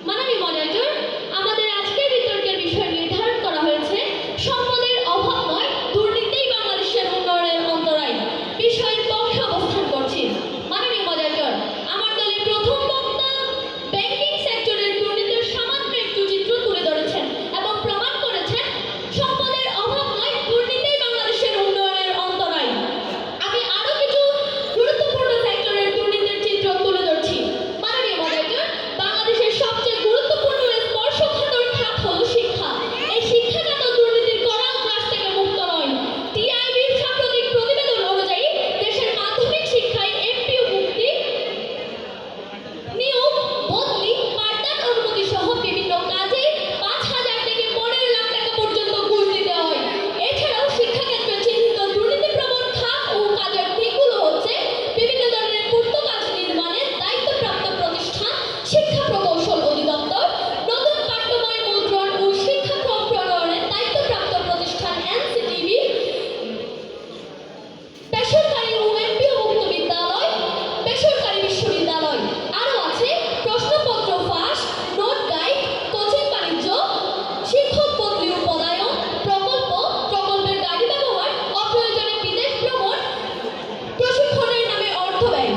মাননীয় মডারেটর, আমাদের আজকের বিতর্কের বিষয় নির্ধারণ করা হয়েছে সম্পদের অভাব নয়, দুর্নীতিই বাংলাদেশের উন্নয়নের অন্তরায়। বিষয়ের পক্ষে অবস্থান করছি। মাননীয় মডারেটর, আমার দলের প্রথম বক্তা ব্যাংকিং সেক্টরের দুর্নীতির সামান্য একটু চিত্র তুলে ধরেছেন এবং প্রমাণ করেছেন সম্পদের অভাব নয়, দুর্নীতিই বাংলাদেশের উন্নয়নের অন্তরায়। আমি আরো কিছু গুরুত্বপূর্ণ সেক্টরের দুর্নীতির চিত্র তুলে ধরছি। মাননীয় মডারেটর, বাংলাদেশের সবচেয়ে গুরুত্বপূর্ণ স্পর্শকাতর খাত হলো শিক্ষা। এই শিক্ষা খাত দুর্নীতির কড়া গ্রাস থেকে মুক্ত নয়। টিআইবির সাম্প্রতিক প্রতিবেদন অনুযায়ী দেশের মাধ্যমিক শিক্ষায় এমপিও মুক্তি, নিয়োগ, বদলি, পাঠদান অনুমতি সহ বিভিন্ন কাজে 5,000 থেকে 15 লাখ টাকা পর্যন্ত ঘুষ দিতে হয়। এছাড়াও শিক্ষাক্ষেত্রে চিহ্নিত দুর্নীতিপ্রবণ খাত ও কাজের দিকগুলো হচ্ছে বিভিন্ন ধরনের পূর্ত কাজ নির্মাণের দায়িত্বপ্রাপ্ত প্রতিষ্ঠান, শিক্ষা প্রকৌশল অধিদপ্তর, নতুন পাঠ্য বই মুদ্রণ ও শিক্ষাক্রম প্রণয়নের দায়িত্বপ্রাপ্ত প্রতিষ্ঠান এনসিটিভি, বেসরকারি ও এমপিওভুক্ত বিদ্যালয়, বেসরকারি বিশ্ববিদ্যালয়। আরও আছে প্রশ্নপত্র ফাঁস, নোট গাইড, কোচিং বাণিজ্য, শিক্ষক বদলি ও পদায়ন, প্রকল্প, প্রকল্পের গাড়ি ব্যবহার, অপ্রয়োজনে বিদেশ ভ্রমণ, প্রশিক্ষণের নামে অর্থ ব্যয়।